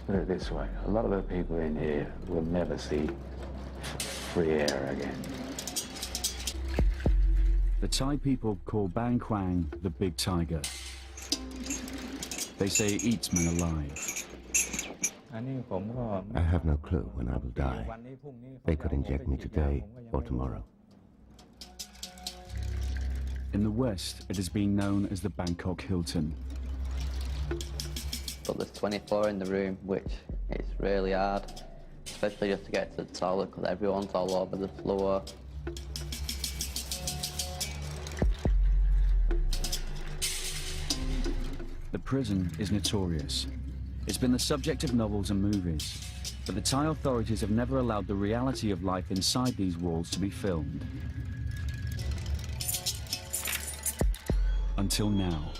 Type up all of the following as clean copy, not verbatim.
put it this way, a lot of the people in here will never see free air again. The Thai people call Bang Kwang the big tiger. They say it eats men alive. I have no clue when I will die. They could inject me today or tomorrow. In the West, it has been known as the Bangkok Hilton. But there's 24 in the room, which is really hard, especially just to get to the toilet because everyone's all over the floor. The prison is notorious. It's been the subject of novels and movies, but the Thai authorities have never allowed the reality of life inside these walls to be filmed. Until now.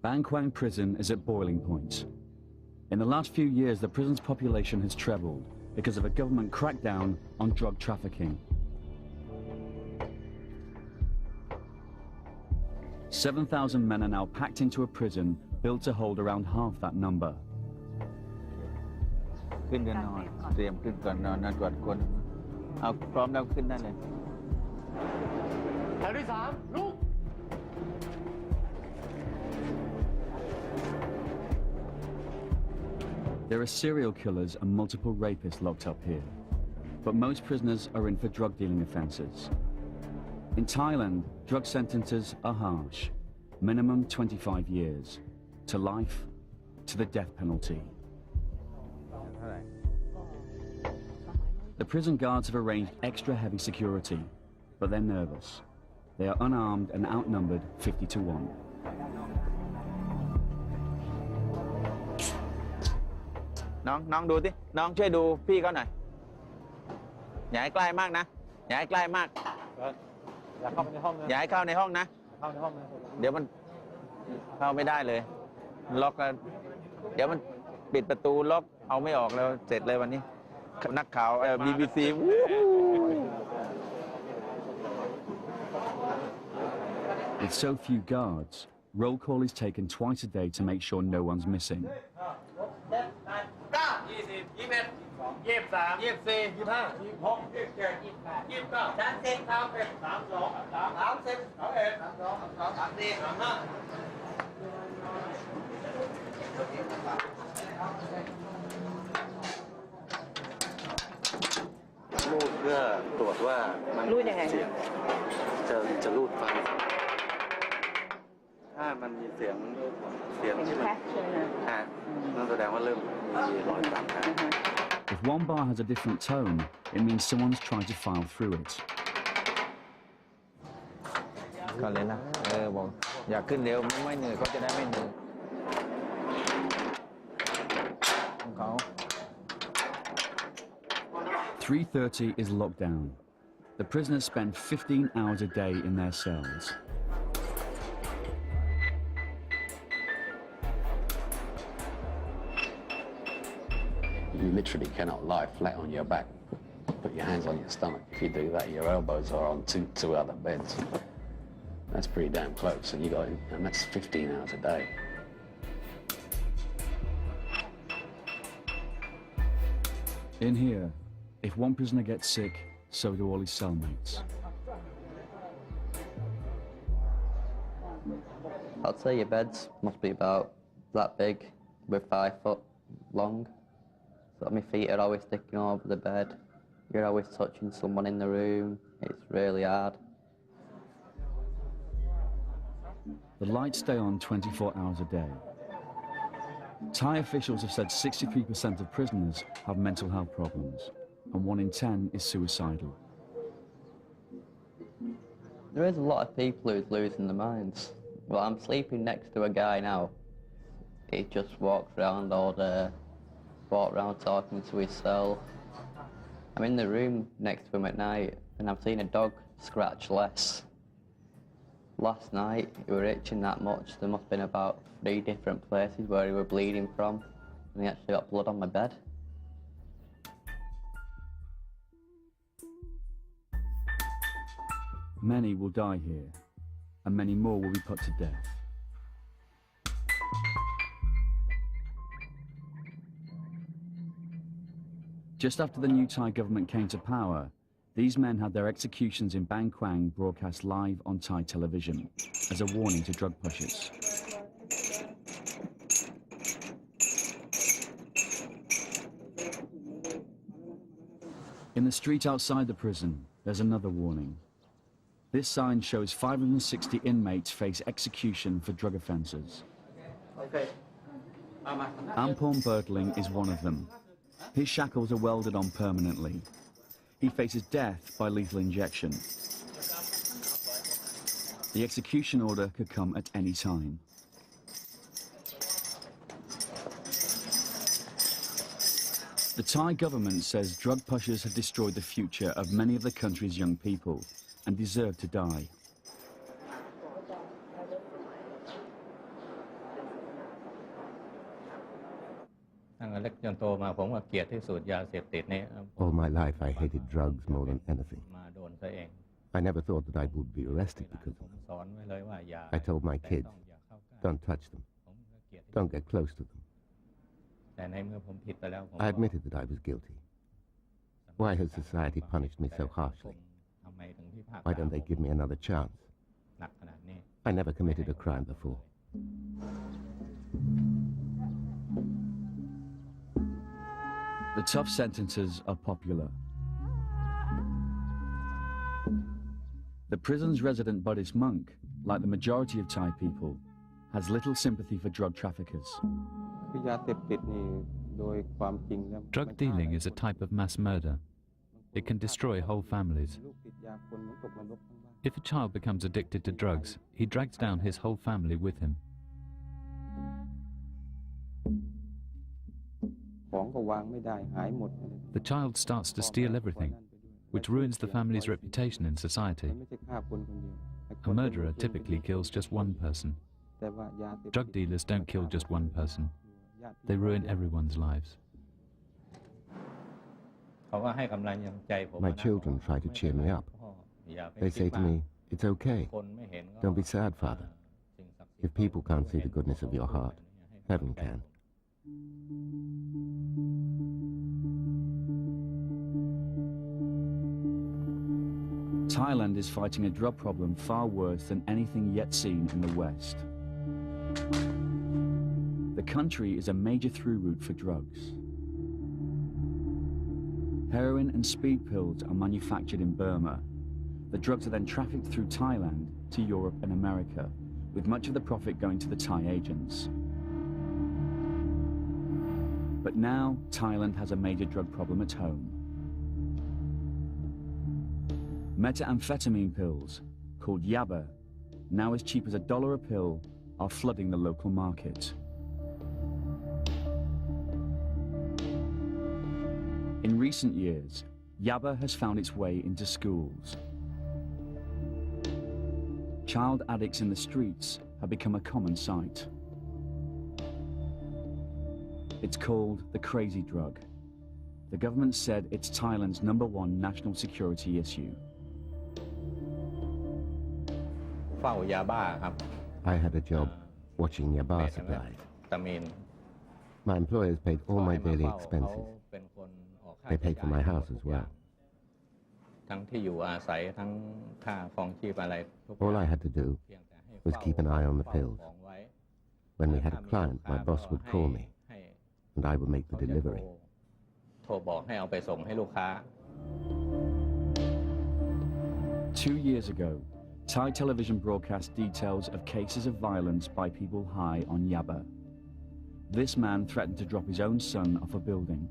Bang Kwang prison is at boiling point. In the last few years, the prison's population has trebled because of a government crackdown on drug trafficking. 7,000 men are now packed into a prison built to hold around half that number. ขึ้นกันนอนเตรียมขึ้นก่อนนอนนอนก่อนคนเอาพร้อมแล้วขึ้นได้เลยแถวที่3ลุก There are serial killers and multiple rapists locked up here, but most prisoners are in for drug dealing offences. In Thailand, drug sentences are harsh, minimum 25 years, to life, to the death penalty. The prison guards have arranged extra heavy security, but they're nervous. They are unarmed and outnumbered 50 to 1. น้องดูสิน้องช่วยดูพี่เขาหน่อยอย่าให้ใกล้มากนะอย่าให้ใกล้มากอย่าเข้าในห้องนะอย่าให้เข้าในห้องนะเข้าในห้องนะเดี๋ยวมันเข้าไม่ได้เลยล็อกแล้วเดี๋ยวมันปิดประตูล็อกเอาไม่ออกแล้วเสร็จเลยวันนี้นักข่าวBBC With so few guards, roll call is taken twice a day to make sure no one's missing. รูดเพื่อตรวจว่ามันรูดยังไงจะรูดฟังถ้ามันมีเสียงที่มันนั่นแสดงว่าเริ่มมีรอยต่ำ If one bar has a different tone, it means someone's trying to file through it. ก่อนเลยนะบอกอยากขึ้นเร็วไม่เหนื่อยเขาจะได้ไม่เหนื่อยของเขา 3:30 is lockdown. The prisoners spend 15 hours a day in their cells. You literally cannot lie flat on your back. Put your hands on your stomach. If you do that, your elbows are on two other beds. That's pretty damn close, and that's 15 hours a day. In here, if one prisoner gets sick, so do all his cellmates. I'd say your beds must be about that big, with 5 foot long. So my feet are always sticking over the bed. You're always touching someone in the room. It's really hard. The lights stay on 24 hours a day. Thai officials have said 63% of prisoners have mental health problems, and 1 in 10 is suicidal. There is a lot of people who's losing their minds. Well, I'm sleeping next to a guy now. He just walks around all day, walks around talking to his cell. I'm in the room next to him at night, and I've seen a dog scratch less. Last night, he were itching that much. There must have been about 3 different places where he were bleeding from, and he actually got blood on my bed. Many will die here, and many more will be put to death. Just after the new Thai government came to power, these men had their executions in Bang Kwang broadcast live on Thai television as a warning to drug pushers. In the street outside the prison, there's another warning. This sign shows 560 inmates face execution for drug offences. Ampon Bertling is one of them. His shackles are welded on permanently. He faces death by lethal injection. The execution order could come at any time. The Thai government says drug pushers have destroyed the future of many of the country's young people and deserve to die. ตั้งแต่เล็กจนโตมาผมก็เกลียดที่สุดยาเสพติดนี่ All my life I hated drugs more than anything. มาโดนซะเอง I never thought that I would be arrested because of them. สอนไว้เลยว่าอย่า I told my kids, อย่าเข้าใกล้ don't touch them, ผมก็เกลียด don't get close to them. แต่ในเมื่อผมผิดไปแล้วผม I admitted that I was guilty. Why has society punished me so harshly? ทำไมถึงพิพากษา Why don't they give me another chance? หนักขนาดนี้ I never committed a crime before. The tough sentences are popular. The prison's resident Buddhist monk, like the majority of Thai people, has little sympathy for drug traffickers. Drug dealing is a type of mass murder. It can destroy whole families. If a child becomes addicted to drugs, he drags down his whole family with him. The child starts to steal everything, which ruins the family's reputation in society. A murderer typically kills just one person. Drug dealers don't kill just one person. They ruin everyone's lives. เขาก็ให้กำลังใจผม My children try to cheer me up. อย่าไป They คิ say ด to มาก me, it's okay. คนไม่เห็นก็ Don't be sad, Father. สิ่งศักดิ์สิท If ธิ์ people can't see the goodness of your heart, heaven can. Thailand is fighting a drug problem far worse than anything yet seen in the West. The country is a major through route for drugs. Heroin and speed pills are manufactured in Burma. The drugs are then trafficked through Thailand to Europe and America, with much of the profit going to the Thai agents. But now, Thailand has a major drug problem at home. Methamphetamine pills, called yaba, now as cheap as $1 a pill, are flooding the local market. In recent years, yaba has found its way into schools. Child addicts in the streets have become a common sight. It's called the crazy drug. The government said it's Thailand's #1 national security issue. เฝ้ายาบ้าครับ I had a job watching yaba supplies. ตามีน My employers paid all my daily เขา expenses. เป็นคนออกค่า They paid for my ใช้จ่าย house as well. ทั้งที่อยู่อาศัยทั้งค่าครองชีพอะไรทุกอย่าง All I had to do เพียงแต่ให้ was keep an eye on the เฝ้า pills. ของไว้ When we had a ถ้ามี client, ลู my กค้า boss would ก็ call me, ให้ and I would make the เขาจะ delivery. โทรบอกให้เอาไปส่งให้ลูกค้า 2 years ago, Thai television broadcast details of cases of violence by people high on yaba. This man threatened to drop his own son off a building.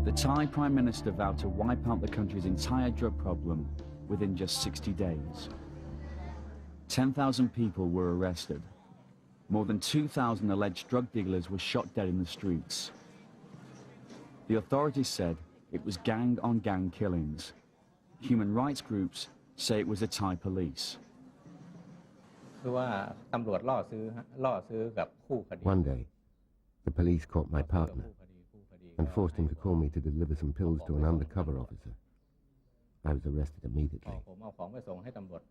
The Thai Prime Minister vowed to wipe out the country's entire drug problem within just 60 days. 10,000 people were arrested. More than 2,000 alleged drug dealers were shot dead in the streets. The authorities said it was gang-on-gang killings. Human rights groups say it was the Thai police. คือว่าตำรวจล่อซื้อกับคู่คดี One day, the police caught my partner and forced him to call me to deliver some pills to an undercover officer. I was arrested พอ immediately. ผมเอาของไปส่งให้ตำรวจ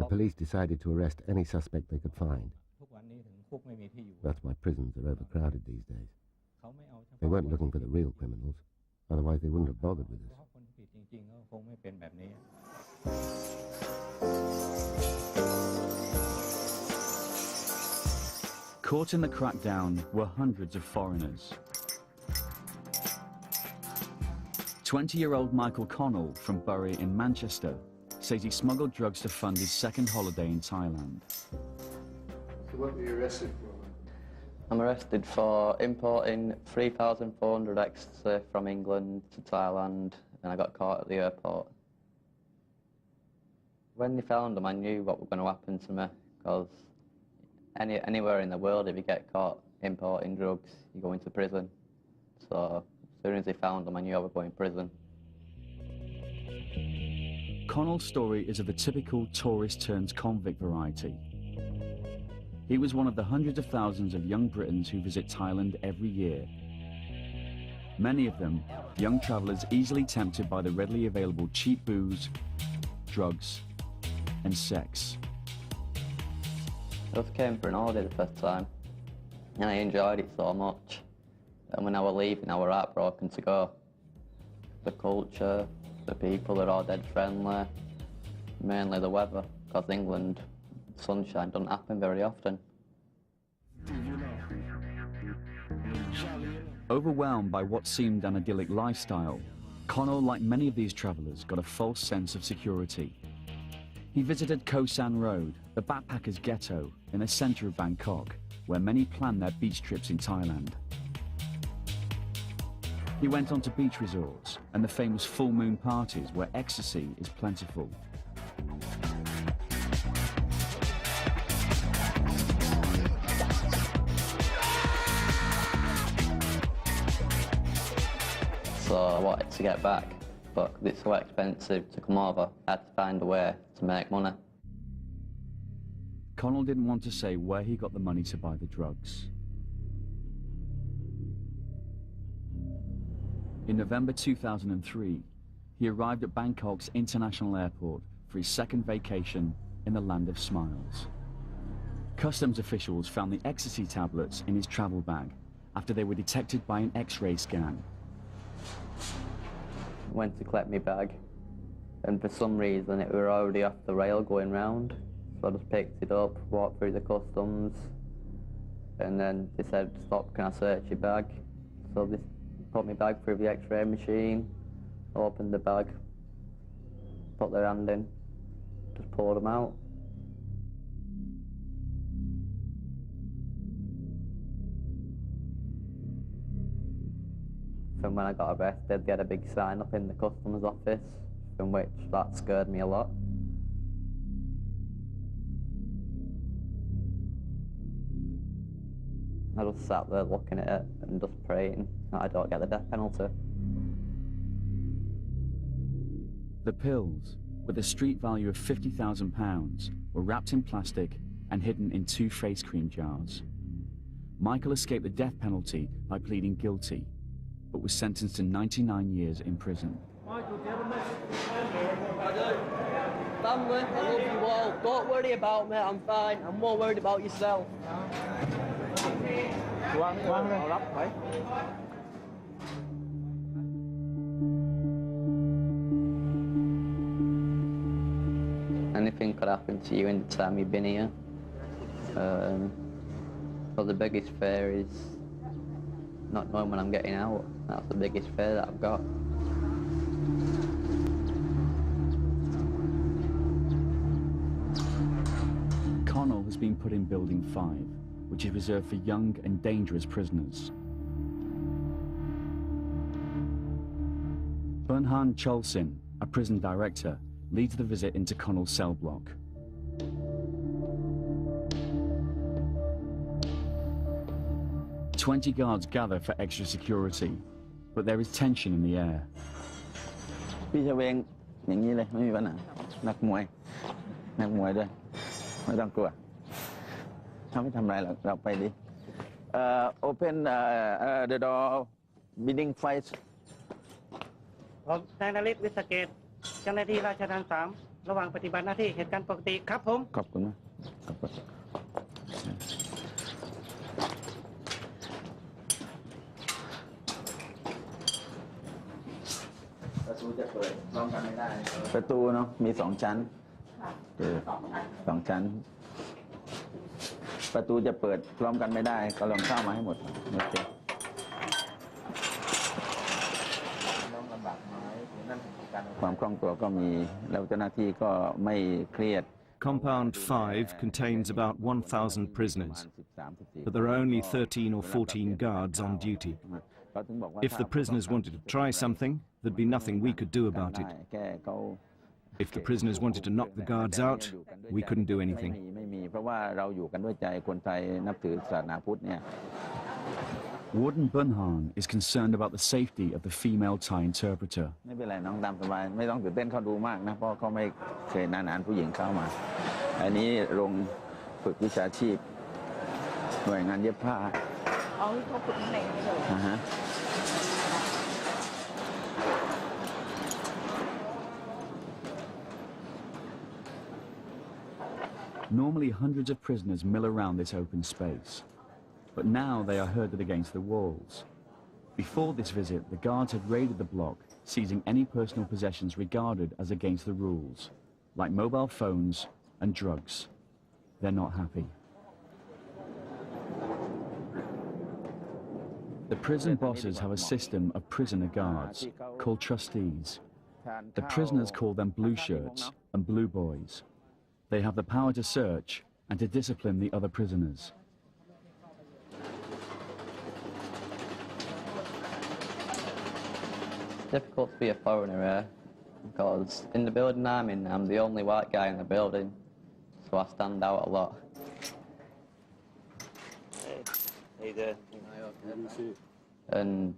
The police decided to arrest any suspect they could find. ทุกวันนี้ถึงคุกไม่มีที่อยู่ That's why prisons are overcrowded these days. เขาไม่เอาเฉ They พาะ weren't looking for the real criminals, otherwise they wouldn't have bothered with เฉ us. พาะคนที่ผิดจริงๆก็คงไม่เป็นแบบนี้ Caught in the crackdown were hundreds of foreigners. 20-year-old Michael Connell from Bury in Manchester says he smuggled drugs to fund his second holiday in Thailand. So what were you arrested for? I'm arrested for importing 3,400 ecstasy from England to Thailand, and I got caught at the airport. When they found them, I knew what was going to happen to me, because anywhere in the world, if you get caught importing drugs, you go into prison. So as soon as they found them, I knew I would go in prison. Connell's story is of the typical tourist-turns-convict variety. He was one of the hundreds of thousands of young Britons who visit Thailand every year. Many of them, young travellers easily tempted by the readily available cheap booze, drugs, and sex. I just came for an holiday the first time, and I enjoyed it so much. And when I was leaving, I was heartbroken to go. The culture, the people are all dead friendly, mainly the weather, because England, sunshine doesn't happen very often. Overwhelmed by what seemed an idyllic lifestyle, Connell, like many of these travellers, got a false sense of security. He visited Koh San Road, the backpackers' ghetto in the centre of Bangkok, where many plan their beach trips in Thailand. He went on to beach resorts and the famous full moon parties where ecstasy is plentiful. So I wanted to get back, but it's so expensive to come over, I had to find a way to make money. Connell didn't want to say where he got the money to buy the drugs. In November 2003, he arrived at Bangkok's international airport for his second vacation in the land of smiles. Customs officials found the ecstasy tablets in his travel bag after they were detected by an X-ray scan. Went to collect my bag, and for some reason it were already off the rail going round. So I just picked it up, walked through the customs, and then they said, "Stop, can I search your bag?" So they put my bag through the X-ray machine, opened the bag, put their hand in, just poured them out. From when I got arrested, they had a big sign up in the customs office, from which that scared me a lot. I just sat there looking at it and just praying that I don't get the death penalty. The pills, with a street value of £50,000, were wrapped in plastic and hidden in 2 face cream jars. Michael escaped the death penalty by pleading guilty, but was sentenced to 99 years in prison. Michael, do you have a message? I do. Family, I love you all. Don't worry about me, I'm fine. I'm more worried about yourself. Anything could happen to you in the time you've been here. But the biggest fear is not knowing when I'm getting out. That's the biggest fear that I've got. Connell has been put in Building 5, which is reserved for young and dangerous prisoners. Bernhan Cholsin, a prison director, leads the visit into Connell's cell block. 20 guards gather for extra security, but there is tension in the air. พี่ชเวงอย่างนี้เลยไม่มีปัญหานักมวยด้วยไม่ต้องกลัวเขาไม่ทำอะไรหรอกเราไปดิ open the door bidding fight ผมนายนฤทธิ์วิสเกตเจ้าหน้าที่ราชทัณฑ์3ระหว่างปฏิบัติหน้าที่เหตุการณ์ปกติครับผม ขอบคุณนะขอบคุณประตูจะเปิดพร้อมกันไม่ได้ประตูเนาะมี2 ชั้น2 ชั้นประตูจะเปิดพร้อมกันไม่ได้ก็ลองเข้ามาให้หมดโอเคความคล่องตัวก็มีแล้วเจ้าหน้าที่ก็ไม่เครียด Compound 5 contains about 1,000 prisoners, but there are only 13 or 14 guards on duty. If the prisoners wanted to try something, there'd be nothing we could do about it. If the prisoners wanted to knock the guards out, we couldn't do anything. Warden Bunhan is concerned about the safety of the female Thai interpreter. ไม่เป็นไรน้องตามสบายไม่ต้องตื่นเต้นเขาดูมากนะเพราะเขาไม่เคยนานๆผู้หญิงเข้ามาอันนี้โรงฝึกวิชาชีพหน่วยงานเย็บผ้าอ๋อเขาฝึกข้างในนี่เลยNormally, hundreds of prisoners mill around this open space, but now they are herded against the walls. Before this visit, the guards had raided the block, seizing any personal possessions regarded as against the rules, like mobile phones and drugs. They're not happy. The prison bosses have a system of prisoner guards called trustees. The prisoners call them blue shirts and blue boys. They have the power to search and to discipline the other prisoners. It's difficult to be a foreigner here, because in the building I'm in, I'm the only white guy in the building, so I stand out a lot. And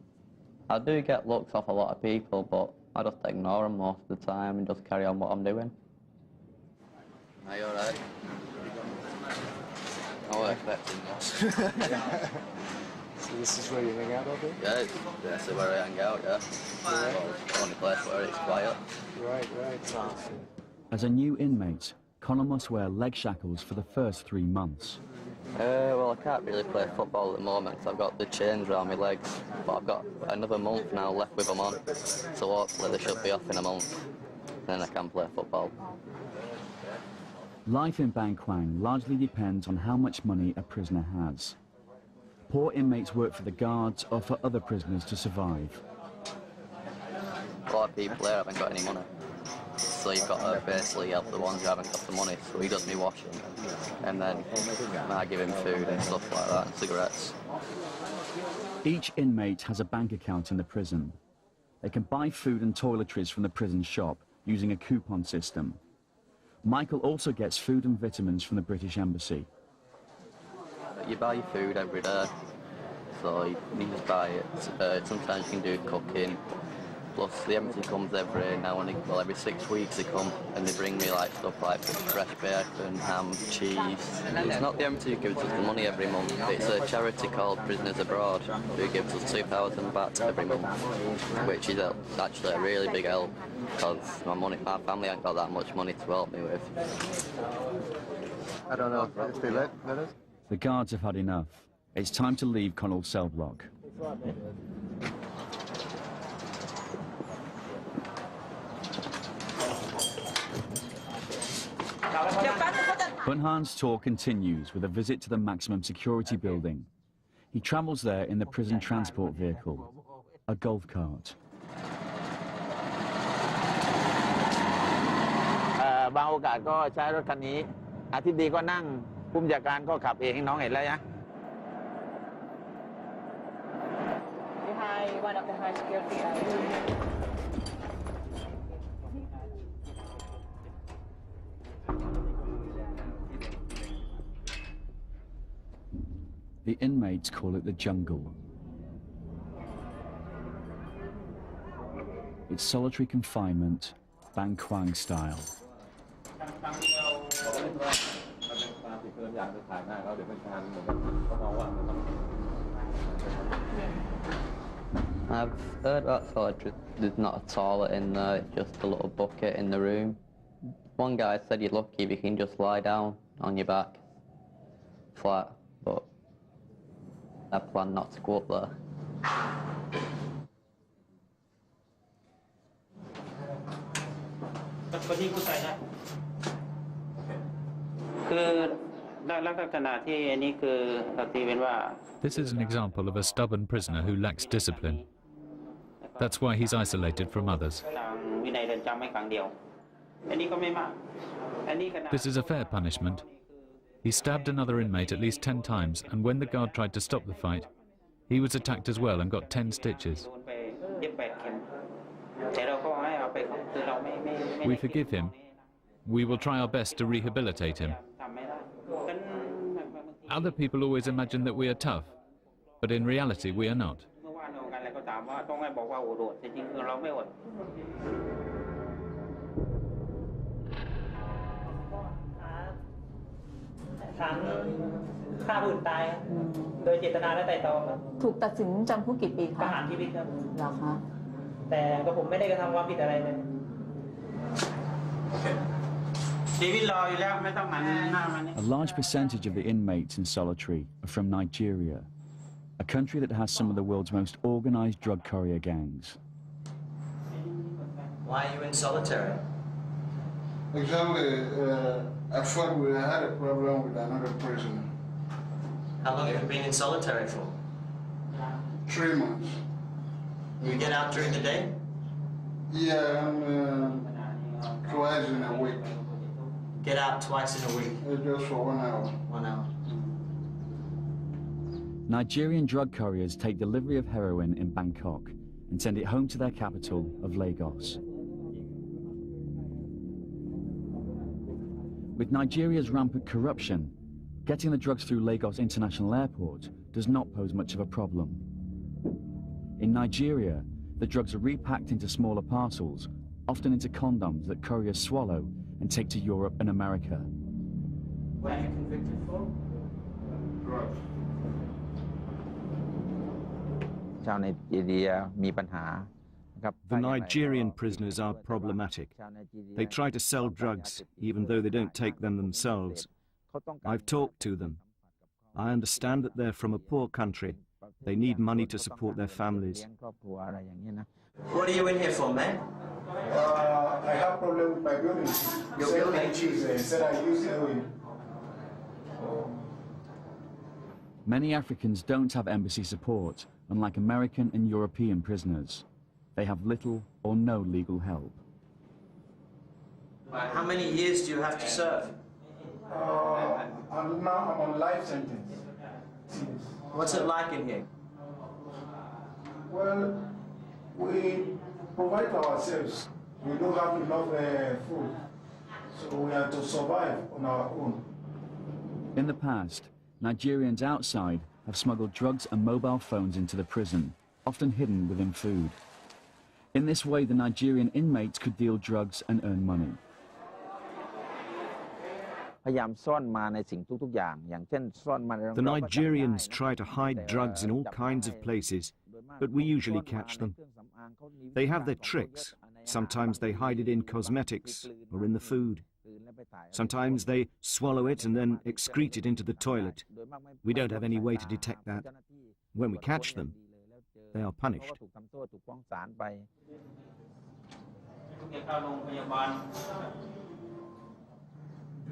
I do get looks off a lot of people, but I just ignore them most of the time and just carry on what I'm doing. Are you alright? I was expecting this. So this is where you hang out all day? Yeah, this is where I hang out, yeah. Well, only place where it's quiet. Right. Awesome. As a new inmate, Connor must wear leg shackles for the first 3 months. Well, I can't really play football at the moment because I've got the chains around my legs, but I've got another month now left with them on, so hopefully they should be off in a month, then I can play football. Life in Bangkwang largely depends on how much money a prisoner has. Poor inmates work for the guards or for other prisoners to survive. A lot of people there haven't got any money, so you've got to basically help the ones who haven't got the money, so he does me washing, and then I give him food and stuff like that, and cigarettes. Each inmate has a bank account in the prison. They can buy food and toiletries from the prison shop using a coupon system. Michael also gets food and vitamins from the British Embassy. You buy your food every day, so you just buy it. Sometimes you can do cooking. Plus the embassy comes every now and again, well every 6 weeks they come and they bring me like stuff like fresh bacon, ham, cheese. It's not the embassy who gives us the money every month, it's a charity called Prisoners Abroad who gives us 2,000 baht every month, which is actually a really big help because my family ain't got that much money to help me with. I don't know if they let us. The guards have had enough. It's time to leave Connell's cell block. Bunhan's tour continues with a visit to the maximum security building. He travels there in the prison transport vehicle, a golf cart. บางโอกาสก็ใช้รถคันนี้อาทิตย์ดีก็นั่งผู้บัญชาการก็ขับเองให้น้องเห็นแล้วนะ One of the high security areas. The inmates call it the jungle. It's solitary confinement, Bang Kwang style. I've heard that solitary. There's not a toilet in there, it's just a little bucket in the room. One guy said you're lucky if you can just lie down on your back, flat, but I plan not to go up there. คนที่ผู้ใส่นะคือลักษณะที่อันนี้คือตีเป็นว่า This is an example of a stubborn prisoner who lacks discipline. That's why he's isolated from others. ทางวินัยเรือนจำไม่ขังเดียวอันนี้ก็ไม่มากอันนี้ขนาด This is a fair punishment. He stabbed another inmate at least 10 times, and when the guard tried to stop the fight, he was attacked as well and got 10 stitches. โดนไปเย็บ8 เข็มแต่เราก็ให้เอาไปคือเราไม่ We forgive him. We will try our best to rehabilitate him. ทำไม่ได้ Other people always imagine that we are tough, but in reality we are not. เมื่อวานเรากันอะไรก็ตามว่าต้องให้บอกว่าโอดจริงๆคือเราไม่อด ฐานฆ่าผู้อื่นตายโดยเจตนาและไตร่ตรองครับ ถูกตัดสินจำคุกกี่ปี ป คะ ระหารชีวิตครับ เหรอคะ แต่ก็ผมไม่ได้กระทำความผิดอะไรเลยชีวิตรออยู่แล้วไม่ต้องหันหน้ามานี่ A large percentage of the inmates in solitary are from Nigeria, a country that has some of the world's most organized drug courier gangs. Why are you in solitary? Exactly. I thought we had a problem with another prisoner. How long have you been in solitary for? 3 months. You get out during the day? Yeah, twice in a week. Get out twice in a week? Just for 1 hour. 1 hour. Nigerian drug couriers take delivery of heroin in Bangkok and send it home to their capital of Lagos. With Nigeria's rampant corruption, getting the drugs through Lagos International Airport does not pose much of a problem. In Nigeria, the drugs are repacked into smaller parcels, often into condoms that couriers swallow and take to Europe and America. What are you convicted for? Drugs. ชาวไนจีเรียมีปัญหา The Nigerian prisoners are problematic. They try to sell drugs, even though they don't take them themselves. I've talked to them. I understand that they're from a poor country. They need money to support their families. What are you in here for, man? I have problem with my building. Your building? Said I use heroin. Many Africans don't have embassy support, unlike American and European prisoners. They have little or no legal help. How many years do you have to serve? I'm on life sentence. What's it like in here? Well, we provide for ourselves. We don't have enough food, so we have to survive on our own. In the past, Nigerians outside have smuggled drugs and mobile phones into the prison, often hidden within food. In this way, the Nigerian inmates could deal drugs and earn money. พยายามซ่อนมาในสิ่งทุกๆอย่างอย่างเช่นซ่อนมาใน The Nigerians try to hide drugs in all kinds of places, but we usually catch them. They have their tricks. Sometimes they hide it in cosmetics or in the food. Sometimes they swallow it and then excrete it into the toilet. We don't have any way to detect that. When we catch them, they are punished.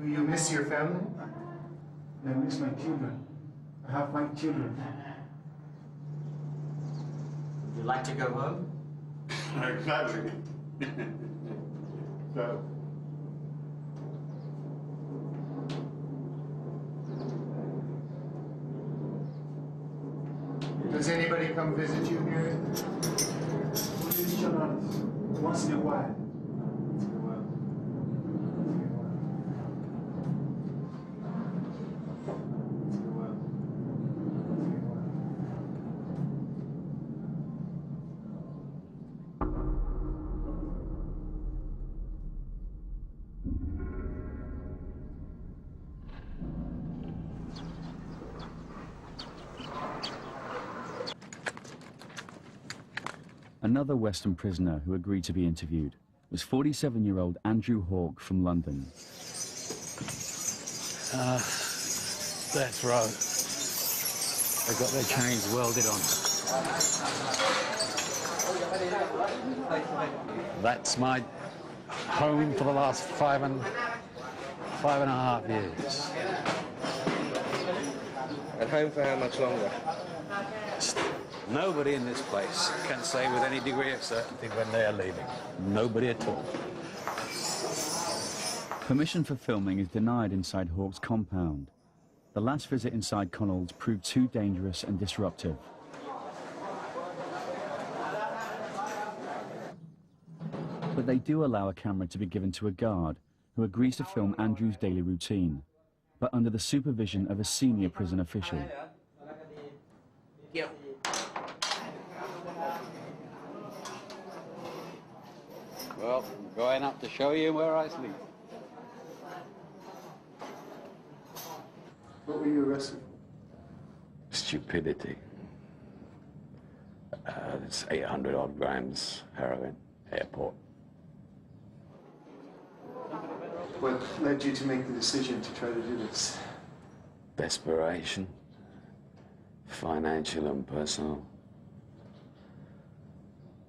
Do you miss your family? I miss my children. I have 5 children. Would you like to go home? Exactly. So. Does anybody come visit you here? Once in a while. Another Western prisoner who agreed to be interviewed was 47-year-old Andrew Hawke from London. Death row. They've got their chains welded on. That's my home for the last five and a half years. At home for how much longer? Nobody in this place can say with any degree of certainty when they are leaving. Nobody at all. Permission for filming is denied inside Hawke's compound. The last visit inside Connell's proved too dangerous and disruptive. But they do allow a camera to be given to a guard who agrees to film Andrew's daily routine, but under the supervision of a senior prison official. Well, I'm going up to show you where I sleep. What were you arrested for? Stupidity. It's 800 odd grams heroin, airport. What led you to make the decision to try to do this? Desperation. Financial and personal.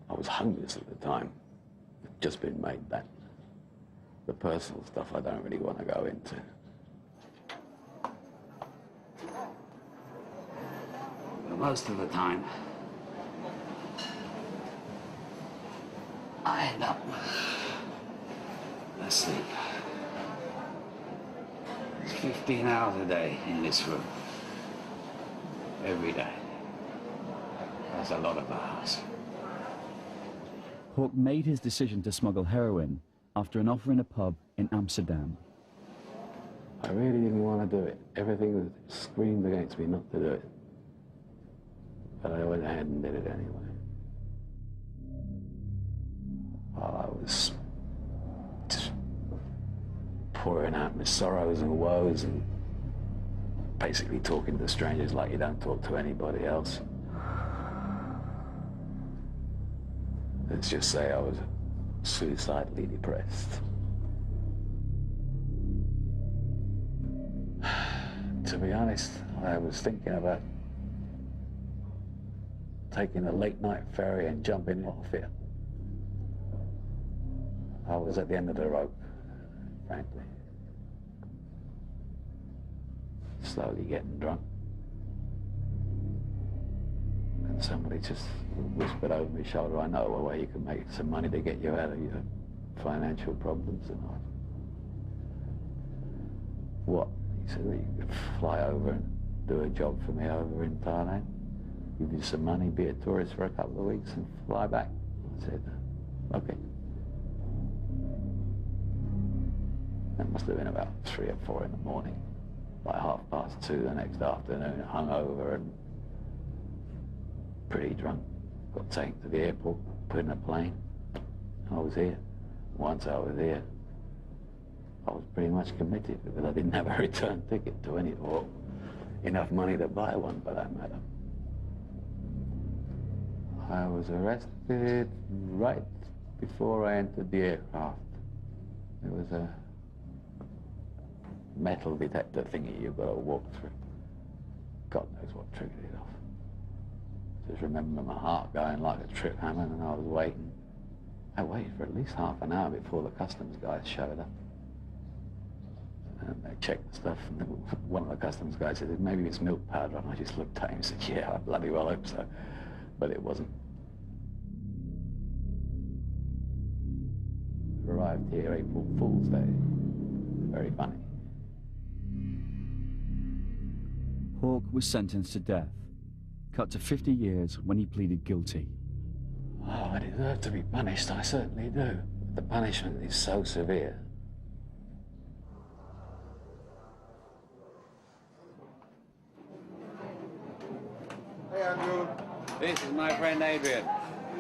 I was homeless at the time. I'd just been made that. The personal stuff I don't really want to go into. But most of the time, I end up asleep. It's 15 hours a day in this room. Every day. That's a lot of hours. Hawke made his decision to smuggle heroin after an offer in a pub in Amsterdam. I really didn't want to do it. Everything screamed against me not to do it. But I went ahead and did it anyway. I was just pouring out my sorrows and woes and basically talking to strangers like you don't talk to anybody else. Let's just say I was suicidally depressed. To be honest, I was thinking about taking a late-night ferry and jumping off it. I was at the end of the rope, frankly. Slowly getting drunk. And somebody just whispered over my shoulder, I know a way you can make some money to get you out of your financial problems. And I, what? He said, well, you could fly over and do a job for me over in Thailand, give you some money, be a tourist for a couple of weeks and fly back. I said, okay. That must have been about 3 or 4 in the morning, like 2:30 the next afternoon, hungover and pretty drunk. Got taken to the airport, put in a plane. I was here. Once I was here, I was pretty much committed because I didn't have a return ticket to any, or enough money to buy one for that matter. I was arrested right before I entered the aircraft. There was a metal detector thingy you've got to walk through. God knows what triggered it off. Just remember my heart going like a trip hammer, and I was waiting. I waited for at least half an hour before the customs guys showed up. And they checked the stuff, and one of the customs guys said, maybe it's milk powder, and I just looked at him and said, yeah, I bloody well hope so. But it wasn't. Arrived here April Fool's Day. Very funny. Hawke was sentenced to death, cut to 50 years when he pleaded guilty. Oh, I deserve to be punished, I certainly do. The punishment is so severe. Hey, Andrew. This is my friend Adrian.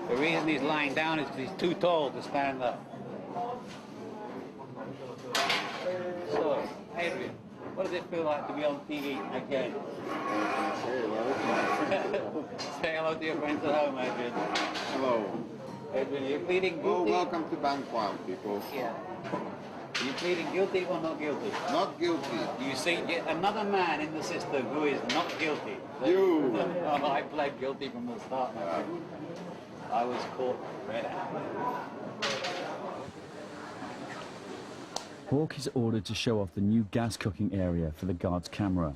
The reason he's lying down is because he's too tall to stand up. So, Adrian, What does it feel like to be on TV again? Say hello to your friends at home, Adrian. Hello. Adrian, you're pleading guilty? Oh, welcome to Bangkok, people. Yeah. Are you pleading guilty or not guilty? Not guilty. You see yet another man in the system who is not guilty. You. Oh, I pled guilty from the start, my friend. I was caught red-handed. Hawke is ordered to show off the new gas cooking area for the guard's camera.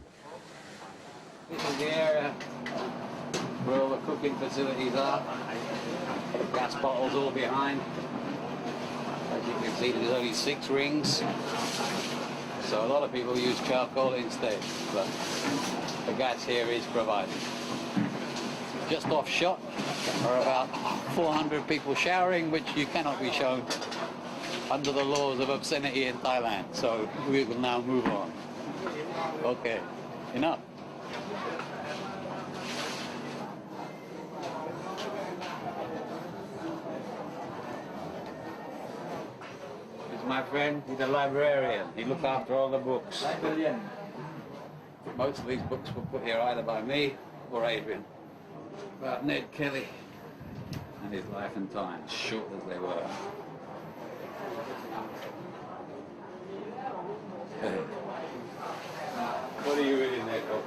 This is the area where all the cooking facilities are. Gas bottles all behind. As you can see, there's only 6 rings. So a lot of people use charcoal instead, but the gas here is provided. Just off shot are about 400 people showering, which you cannot be shown under the laws of obscenity in Thailand. So we will now move on. Okay, enough. My friend, he's a librarian. He looks after all the books. Librarian. Most of these books were put here either by me or Adrian. About Ned Kelly and his life and times, short as they were. What are you reading there, Bob?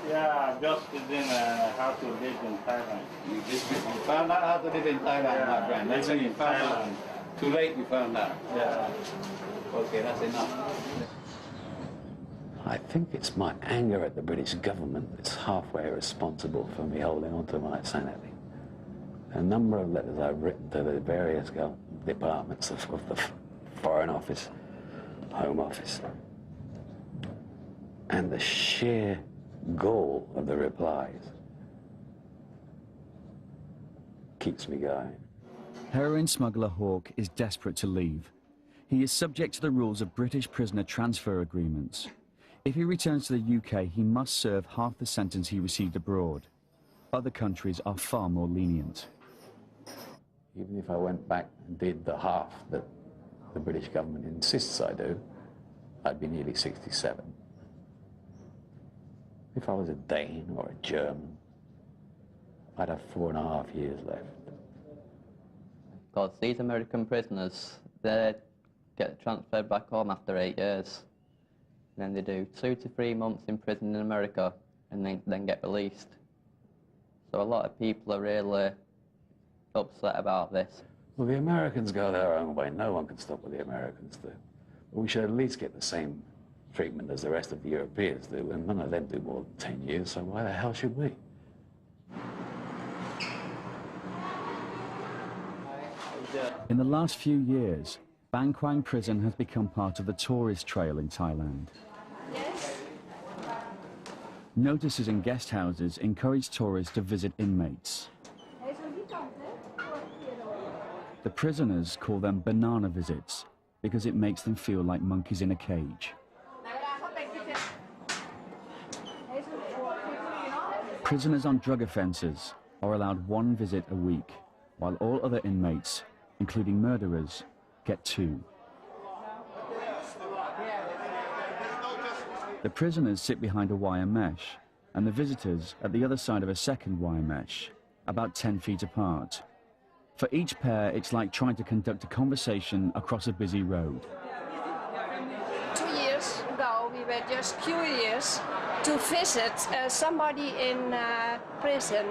Yeah, just reading how to live in Thailand. You found out how to live in Thailand, my friend. That's when you found out. Too late you found out. Yeah. Okay, that's enough. I think it's my anger at the British government that's halfway responsible for me holding on to my sanity. A number of letters I've written to the various departments of the Foreign Office, Home Office, and the sheer gall of the replies keeps me going. Heroin smuggler Hawke is desperate to leave. He is subject to the rules of British prisoner transfer agreements. If he returns to the UK, he must serve half the sentence he received abroad. Other countries are far more lenient. Even if I went back and did the half that the British government insists I do, I'd be nearly 67. If I was a Dane or a German, I'd have 4.5 years left. Because these American prisoners, they get transferred back home after 8 years. And then they do 2 to 3 months in prison in America and then get released. So a lot of people are really upset about this. Well, the Americans go their own way. No one can stop what the Americans do. But we should at least get the same treatment as the rest of the Europeans do, and none of them do more than 10 years, so why the hell should we? In the last few years, Bang Kwang prison has become part of the tourist trail in Thailand. Notices in guest houses encourage tourists to visit inmates. The prisoners call them banana visits because it makes them feel like monkeys in a cage. Prisoners on drug offences are allowed 1 visit a week, while all other inmates, including murderers, get 2. The prisoners sit behind a wire mesh, and the visitors at the other side of a second wire mesh, about 10 feet apart. For each pair, it's like trying to conduct a conversation across a busy road. 2 years ago, we were just curious to visit somebody in prison.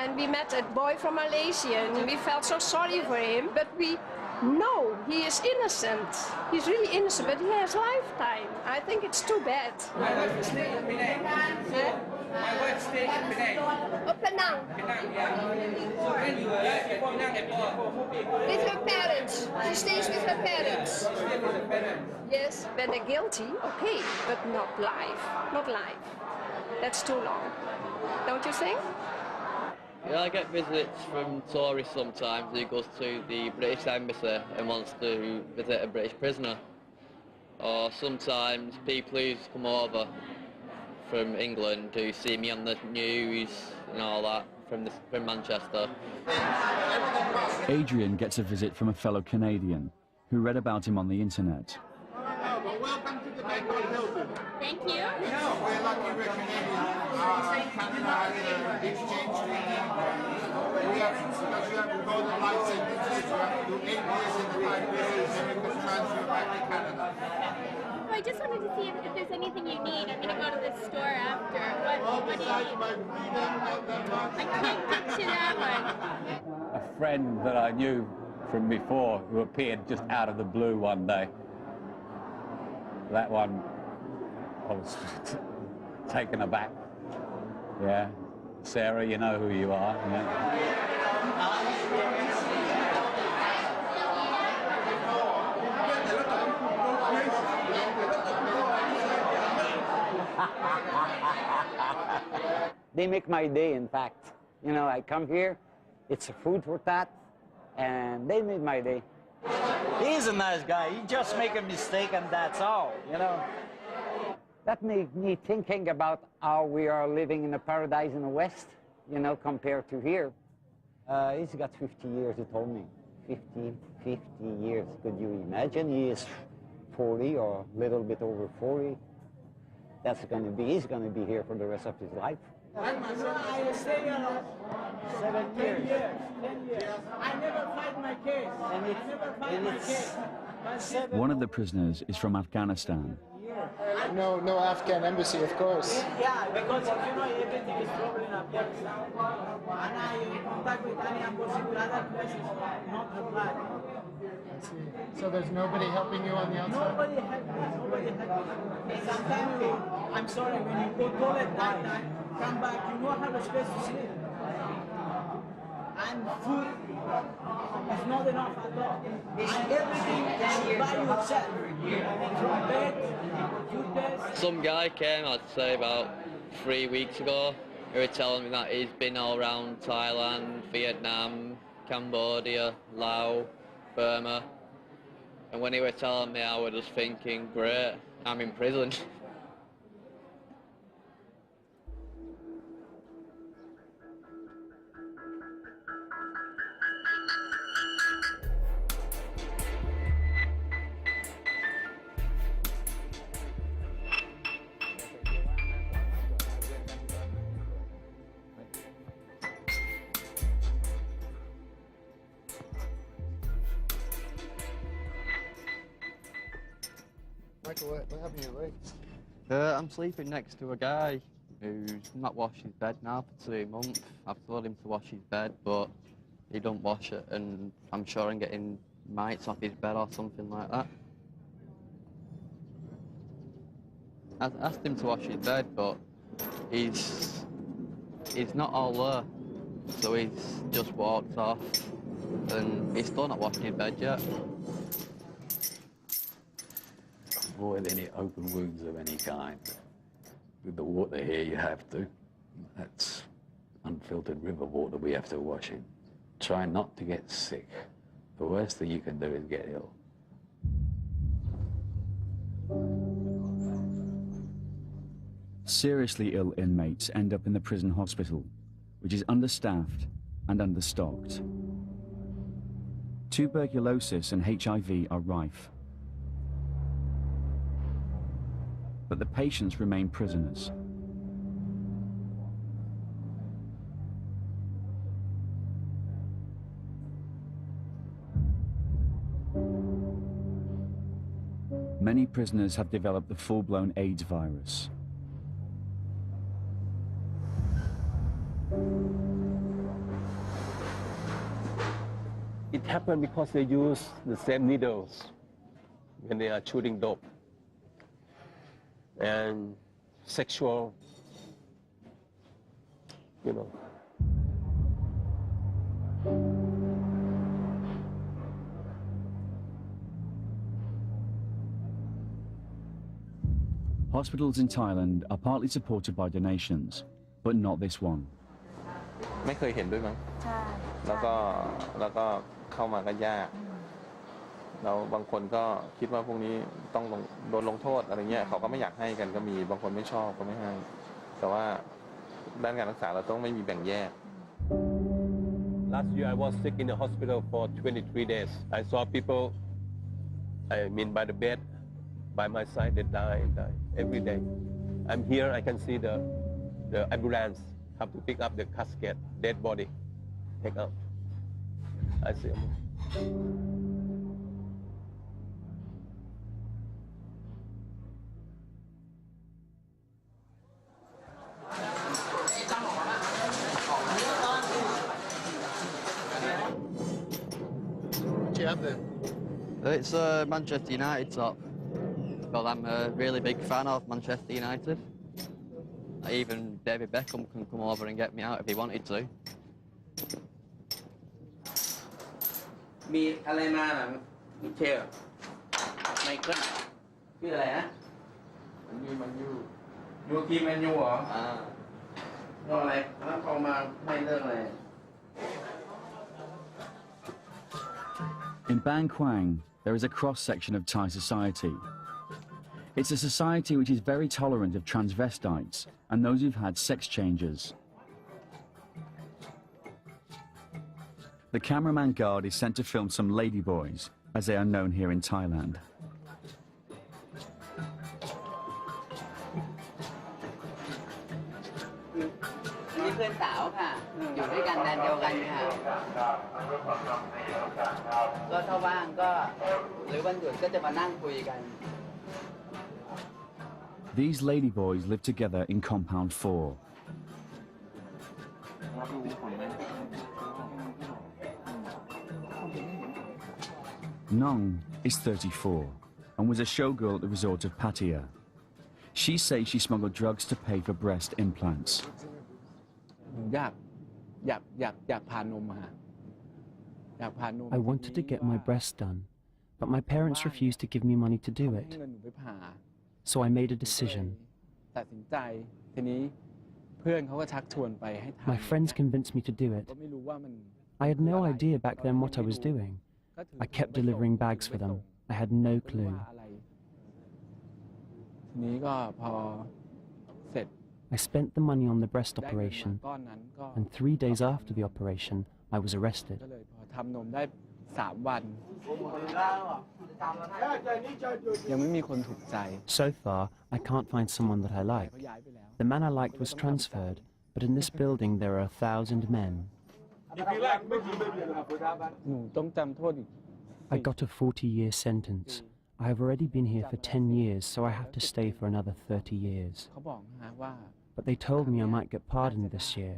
And we met a boy from Malaysia, and we felt so sorry for him, but we know he is innocent. He's really innocent, but he has lifetime. I think it's too bad. My wife is staying in Penang. My wife staying in Penang. Oh, Penang. Penang, yeah. So when you were at Penang, with her parents. She stays with her parents. Yes, when they're guilty, okay, but not life. Not life. That's too long. Don't you think? Yeah, I get visits from tourists sometimes who goes to the British Embassy and wants to visit a British prisoner. Or sometimes people who come over from England who see me on the news and all that from Manchester. Adrian gets a visit from a fellow Canadian who read about him on the internet. Welcome to the Bangkok Hilton. Thank you. We're lucky we're Canadian. Canada has an exchange treaty. We have to go to license. We have to do 8 years in 5 years, and we can transfer back to Canada. Well, I just wanted to see if there's anything you need. I'm going to go to the store after. What do you need? I can't picture that one. A friend that I knew from before who appeared just out of the blue one day. That one, I was taken aback. Yeah, Sarah, you know who you are. Yeah. They make my day, in fact. You know, I come here, it's a food for thought, and they made my day. He's a nice guy. He just make a mistake and that's all, you know. That made me thinking about how we are living in a paradise in the West, you know, compared to here. He's got 50 years, he told me. 50 years. Could you imagine? He is 40 or a little bit over 40. That's going to be, he's going to be here for the rest of his life. I stay 7 years. 10 years. I never fight my case. I never fight my case. One of the prisoners is from Afghanistan. No Afghan embassy, of course. Yeah, because you know everything is problem in Afghanistan. And I contact with any embassy to other places, not reply. So there's nobody helping you on the outside? Nobody help me. Nobody help me. Sometimes I'm sorry, when you go toilet night, come back, you don't have a space to sleep. And food is not enough at all. And everything is by yourself. From bed, food desk. Some guy came, I'd say about 3 weeks ago. He was telling me that he's been all around Thailand, Vietnam, Cambodia, Laos, Burma. And when he was telling me, I was just thinking, great, I'm in prison. Michael, what happened to your legs? I'm sleeping next to a guy who's not washed his bed now for 2 months. I've told him to wash his bed, but he don't wash it, and I'm sure I'm getting mites off his bed or something like that. I asked him to wash his bed, but he's not all there. So he's just walked off, and he's still not washing his bed yet. Avoid any open wounds of any kind. With the water here, you have to. That's unfiltered river water we have to wash in. Try not to get sick. The worst thing you can do is get ill. Seriously ill inmates end up in the prison hospital, which is understaffed and understocked. Tuberculosis and HIV are rife. But the patients remain prisoners. Many prisoners have developed the full-blown AIDS virus. It happened because they use the same needles when they are shooting dope. And sexual, you know. Hospitals in Thailand are partly supported by donations, but not this one. ไม่เคยเห็นด้วยมั้งแล้วก็เข้ามาก็ยากแล้วบางคนก็คิดว่าพวกนี้ต้องโดนลงโทษอะไรเงี้ยเขาก็ไม่อยากให้กันก็มีบางคนไม่ชอบก็ไม่ให้แต่ว่าด้านการรักษาเราต้องไม่มีแบ่งแยก Last year I was sick in the hospital for 23 days. I saw people, I mean by the bed, by my side, they die every day. I'm here, I can see the ambulance have to pick up the casket, dead body, take out. I see them. It's Manchester United top. Well, I'm a really big fan of Manchester United. Even David Beckham can come over and get me out if he wanted to. มีอะไรมาล่ะมิเชลไมเคิลชื่ออะไรนะมันยูทีมแมนยูเหรอเรื่องอะไรแล้วเขามาให้เรื่องอะไร In Bang Kwang, there is a cross-section of Thai society. It's a society which is very tolerant of transvestites and those who've had sex changes. The cameraman guard is sent to film some ladyboys, as they are known here in Thailand. นี่เพื่อนสาวค่ะ อยู่ด้วยกันแดนเดียวกันค่ะ ก็ถ้าว่างก็หรือวันหยุดก็จะมานั่งคุยกัน These ladyboys live together in Compound 4. Nong is 34 and was a showgirl at the resort of Pattaya. She says she smuggled drugs to pay for breast implants. อยากพานมมาอยากพานม I wanted to get my breasts done, but my parents refused to give me money to do it. เงินหนูไปผ่า So I made a decision. ตัดสินใจทีนี้เพื่อนเขาก็ชักชวนไปให้ทำ My friends convinced me to do it. ก็ไม่รู้ว่ามัน I had no idea back then what I was doing. I kept delivering bags for them. I had no clue. ทีนี้ก็พอเสร็จ I spent the money on the breast operation, and 3 days after the operation, I was arrested. ก็เลยพอทำนมได้3 วัน ยังไม่มีคนถูกใจ So far, I can't find someone that I like. The man I liked was transferred, but in this building there are 1,000 men. หนูต้องจำโทษอีก I got a 40-year sentence. I have already been here for 10 years, so I have to stay for another 30 years. เขาบอกนะว่า But they told me I might get pardoned this year,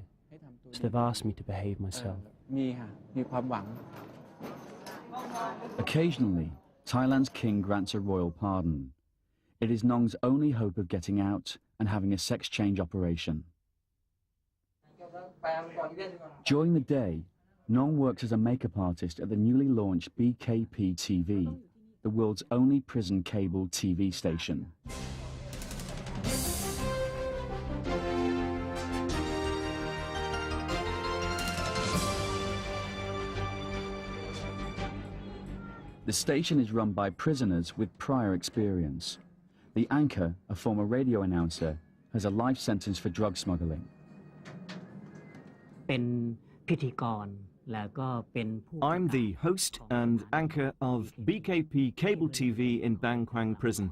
so they've asked me to behave myself. มีค่ะมีความหวัง Occasionally, Thailand's king grants a royal pardon. It is Nong's only hope of getting out and having a sex change operation. During the day, Nong works as a makeup artist at the newly launched BKP TV, the world's only prison cable TV station. The station is run by prisoners with prior experience. The anchor, a former radio announcer, has a life sentence for drug smuggling. เป็นพิธีกรแล้วก็เป็นผู้ I'm the host and anchor of BKP Cable TV in Bang Kwang Prison.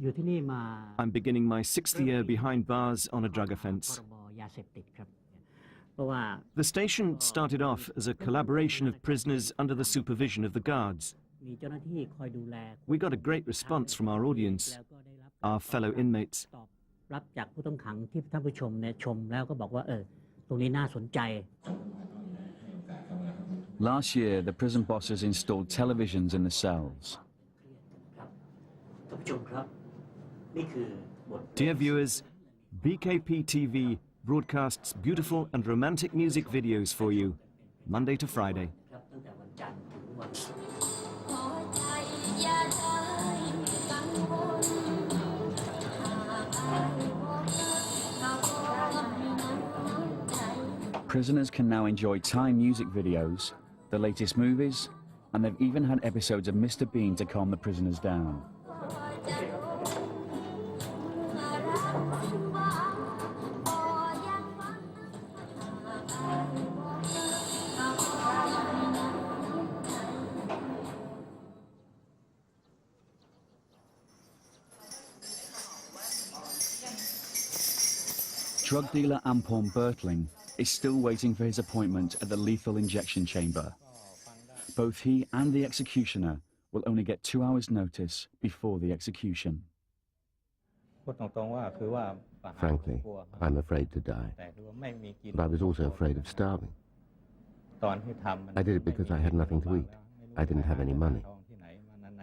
อยู่ที่นี่มา I'm beginning my 6th year behind bars on a drug offence. พรบยาเสพติดครับเพราะว่า The station started off as a collaboration of prisoners under the supervision of the guards. มีเจ้าหน้าที่คอยดูแล We got a great response from our audience, our fellow inmates. ตอบรับจากผู้ต้องขังที่ท่านผู้ชมเนี่ยชมแล้วก็บอกว่าตรงนี้น่าสนใจ Last year, the prison bosses installed televisions in the cells. ท่านผู้ชมครับนี่คือบท Dear viewers, BKP TV broadcasts beautiful and romantic music videos for you, Monday to Friday. ครับตั้งแต่วันจันทร์ถึงวันศุกร์ Prisoners can now enjoy Thai music videos, the latest movies, and they've even had episodes of Mr. Bean to calm the prisoners down. Drug dealer Ampon Bertling is still waiting for his appointment at the lethal injection chamber. Both he and the executioner will only get 2 hours' notice before the execution. Frankly, I'm afraid to die. But I was also afraid of starving. I did it because I had nothing to eat. I didn't have any money.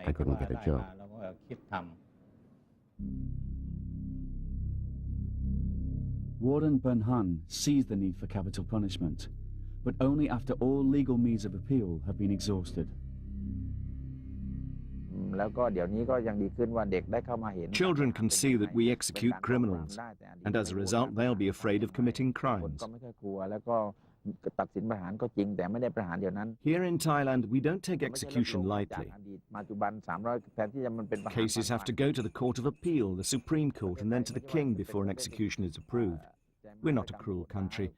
I couldn't get a job. Warden Bernhan sees the need for capital punishment, but only after all legal means of appeal have been exhausted. Children can see that we execute criminals, and as a result, they'll be afraid of committing crimes. Here in Thailand, we don't take execution lightly. Cases have to go to the Court of Appeal, the Supreme Court, and then to the King before an execution is approved. We're not a cruel country.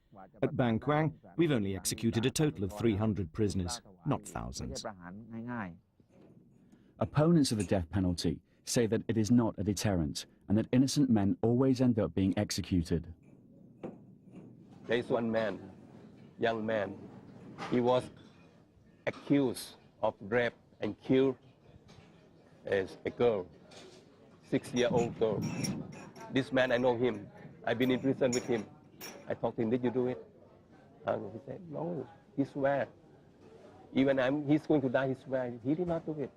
At Bang Kwang, we've only executed a total of 300 prisoners, not thousands. Opponents of the death penalty say that it is not a deterrent and that innocent men always end up being executed. There is one man, young man. He was accused of rape and killed as a girl, 6-year-old girl. This man, I know him. I've been in prison with him. I talked to him, did you do it? And he said, no, he swear. Even he's going to die, he swear. He did not do it.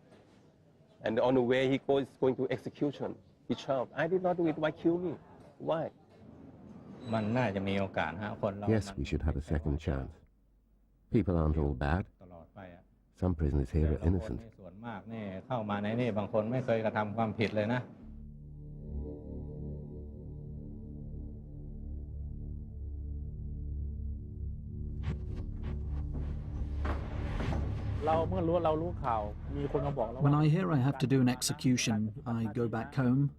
And on the way he goes going to execution, he shouted, I did not do it, why kill me? Why? Yes, we should have a second chance. People aren't all bad. Some prisoners here are innocent. When I hear I have to do an execution, I go back home,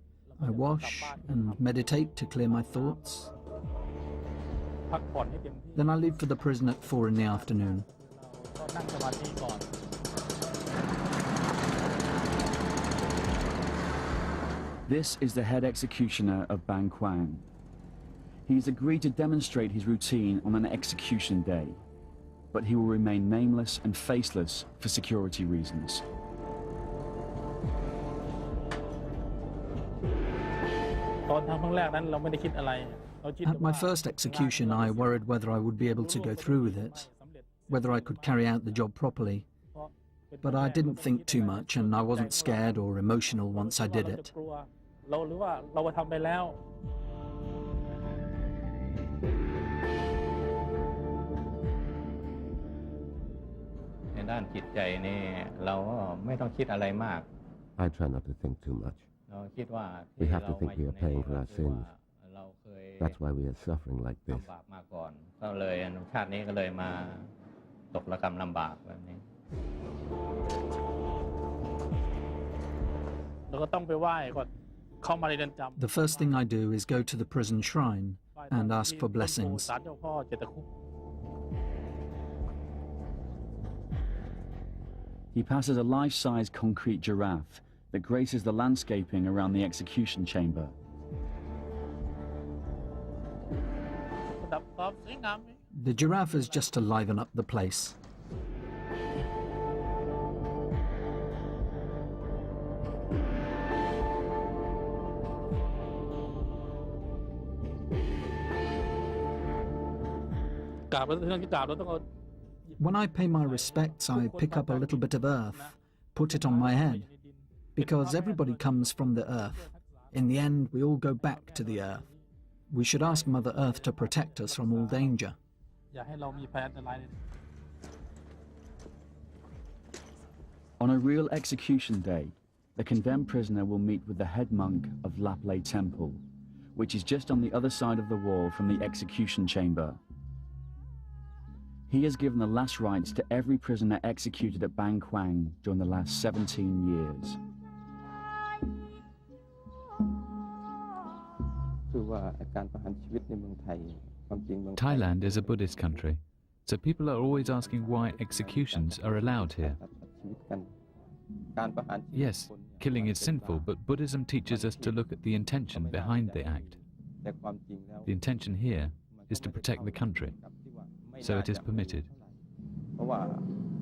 I wash and meditate to clear my thoughts. Then I leave for the prison at 4 in the afternoon. This is the head executioner of Bang Kwang. He's agreed to demonstrate his routine on an execution day, but he will remain nameless and faceless for security reasons. At my first execution, I worried whether I would be able to go through with it, whether I could carry out the job properly. But I didn't think too much, and I wasn't scared or emotional once I did it. I try not to think too much. We have to think we are paying for our sins. That's why we are suffering like this. The first thing I do is go to the prison shrine and ask for blessings. He passes a life-size concrete giraffe that graces the landscaping around the execution chamber. The giraffe is just to liven up the place. When I pay my respects, I pick up a little bit of earth, put it on my head, because everybody comes from the earth. In the end, we all go back to the earth. We should ask Mother Earth to protect us from all danger. On a real execution day, the condemned prisoner will meet with the head monk of Laplay Temple, which is just on the other side of the wall from the execution chamber. He has given the last rites to every prisoner executed at Bang Kwang during the last 17 years. Thailand is a Buddhist country, so people are always asking why executions are allowed here. Yes, killing is sinful, but Buddhism teaches us to look at the intention behind the act. The intention here is to protect the country, so it is permitted. เพราะว่า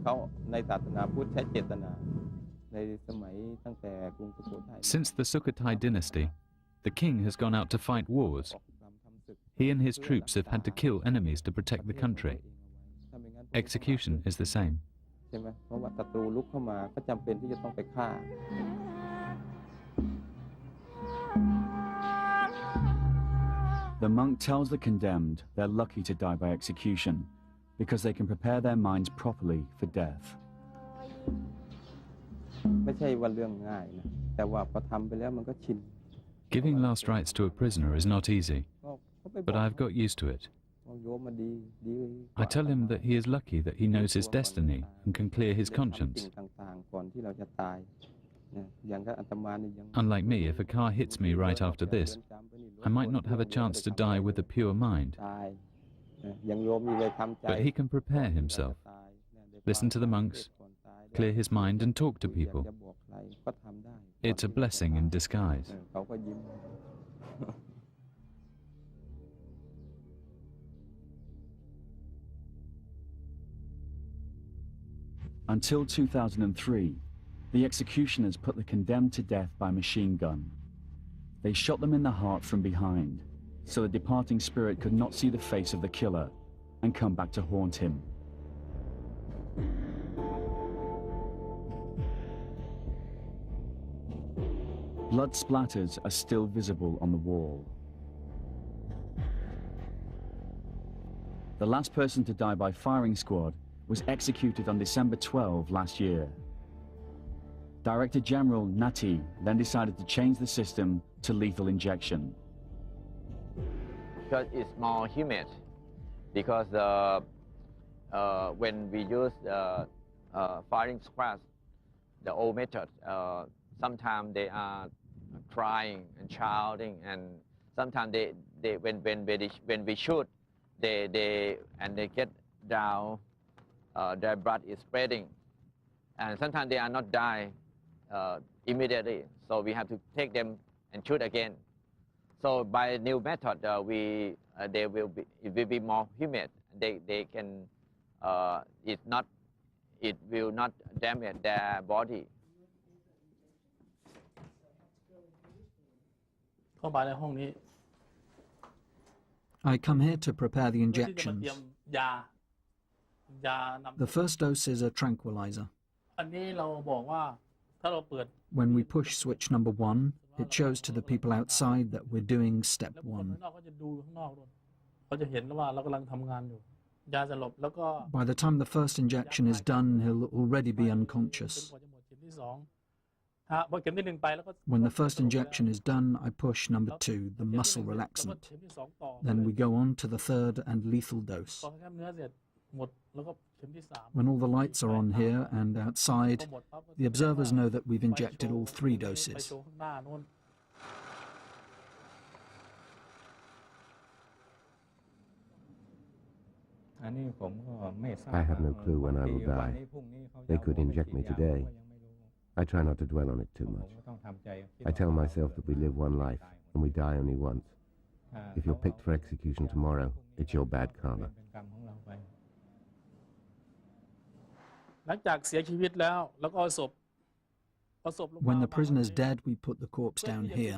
เขาในศาสนาพุทธใช้เจตนาในสมัยตั้งแต่กรุงสุโขทัย Since the Sukhothai dynasty, the king has gone out to fight wars. He and his troops have had to kill enemies to protect the country. Execution is the same. ใช่ไหมเพราะว่าศัตรูลุกเข้ามาก็จำเป็นที่จะต้องไปฆ่า The monk tells the condemned they're lucky to die by execution because they can prepare their minds properly for death. ไม่ใช่ว่าเรื่องง่ายนะแต่ว่าพอทำไปแล้วมันก็ชิน Giving last rites to a prisoner is not easy, but I've got used to it. I tell him that he is lucky that he knows his destiny and can clear his conscience. Unlike me, if a car hits me right after this, I might not have a chance to die with a pure mind. But he can prepare himself, listen to the monks, clear his mind and talk to people. It's a blessing in disguise. Until 2003, the executioners put the condemned to death by machine gun. They shot them in the heart from behind, so the departing spirit could not see the face of the killer and come back to haunt him. Blood splatters are still visible on the wall. The last person to die by firing squad was executed on December 12 last year. Director General Nati then decided to change the system to lethal injection. Because it's more humid, because when we use firing squads, the old method, sometimes they are crying and shouting, and sometimes when we shoot, they get down, their blood is spreading, and sometimes they are not die immediately, so we have to take them and shoot again. So by new method, it will be more humid. They can it will not damage their body. เข้ามาในห้องนี้ I come here to prepare the injections. The first dose is a tranquilizer. อันนี้เราบอกว่าถ้าเราเปิด When we push switch number 1, it shows to the people outside that we're doing step 1. เขาจะดูข้างนอกด้วยเขาจะเห็นว่าเรากำลังทำงานอยู่ยาสลบแล้วก็ By the time the first injection is done, he'll already be unconscious. เข็มที่สองพอเข็มที่หนึ่งไปแล้วก็ When the first injection is done, I push number 2, the muscle relaxant. Then we go on to the third and lethal dose. พอแค่เนื้อเสร็จหมดแล้วก็เข็มที่สาม When all the lights are on here and outside, the observers know that we've injected all 3 doses. I have no clue when I will die. They could inject me today. I try not to dwell on it too much. I tell myself that we live one life and we die only once. If you're picked for execution tomorrow, it's your bad karma. หลังจากเสียชีวิตแล้วแล้วก็เอาศพ When the prisoner's dead, we put the corpse down here.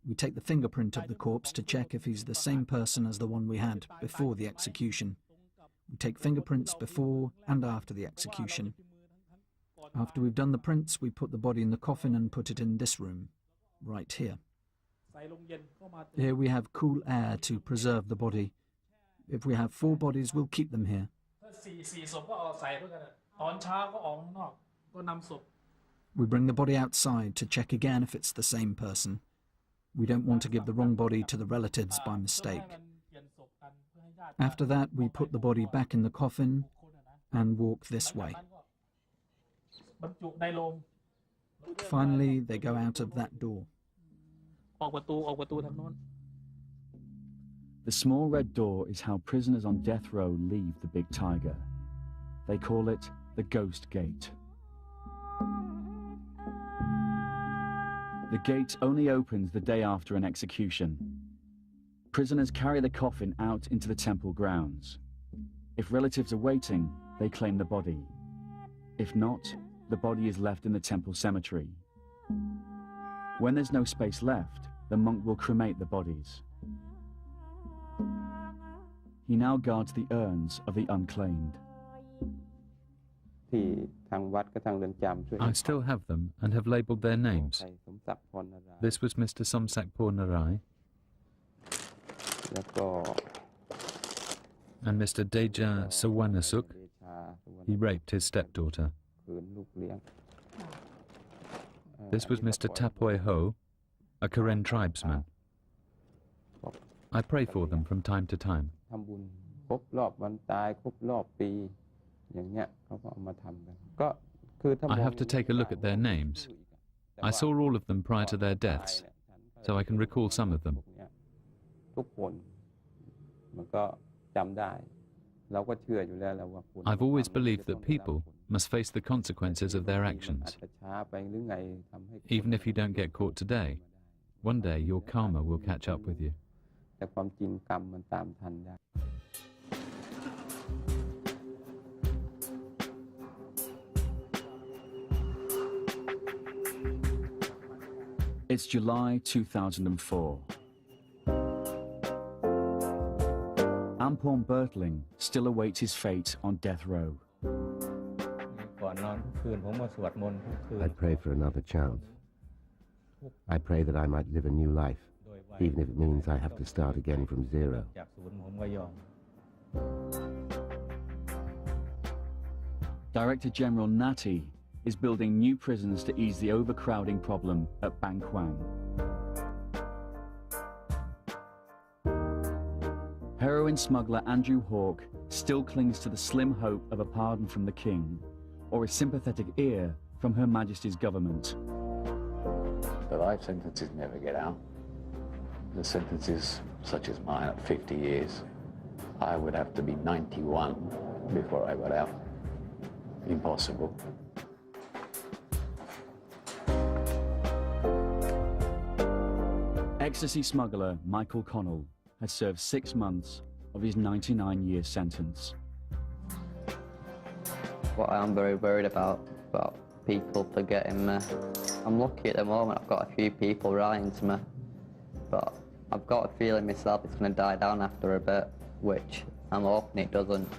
We take the fingerprint of the corpse to check if he's the same person as the one we had before the execution. We take fingerprints before and after the execution. After we've done the prints, we put the body in the coffin and put it in this room, right here. Here we have cool air to preserve the body. If we have 4 bodies, we'll keep them here. 4 ศพก็เอาใส่ด้วยกันตอนเช้าก็ออกข้างนอกก็นำศพ We bring the body outside to check again if it's the same person. We don't want to give the wrong body to the relatives by mistake. After that, we put the body back in the coffin and walk this way. Finally, they go out of that door. ออกประตูทางโน้น The small red door is how prisoners on death row leave the big tiger. They call it the Ghost Gate. The gate only opens the day after an execution. prisoners carry the coffin out into the temple grounds. If relatives are waiting, they claim the body. If not, the body is left in the temple cemetery. When there's no space left, the monk will cremate the bodies. He now guards the urns of the unclaimed. I still have them and have labelled their names. This was Mr. Somsak Pornarai and Mr. Deja Sawanasuk. He raped his stepdaughter. This was Mr. Tapoy Ho, a Karen tribesman. I pray for them from time to time. I have to take a look at their names. I saw all of them prior to their deaths, so I can recall some of them. I've always believed that people must face the consequences of their actions. Even if you don't get caught today, one day your karma will catch up with you. It's July 2004. Ampon Bertling still awaits his fate on death row. I pray for another chance. I pray that I might live a new life, even if it means I have to start again from zero. Director General Nati is building new prisons to ease the overcrowding problem at Bang Kwang. Heroin smuggler Andrew Hawke still clings to the slim hope of a pardon from the King or a sympathetic ear from Her Majesty's government. The life sentences never get out. The sentences, such as mine, at 50 years, I would have to be 91 before I got out. Impossible. Ecstasy smuggler Michael Connell has served 6 months of his 99-year sentence. What I am very worried about people forgetting me. I'm lucky at the moment, I've got a few people writing to me, but I've got a feeling myself it's going to die down after a bit, which I'm hoping it doesn't.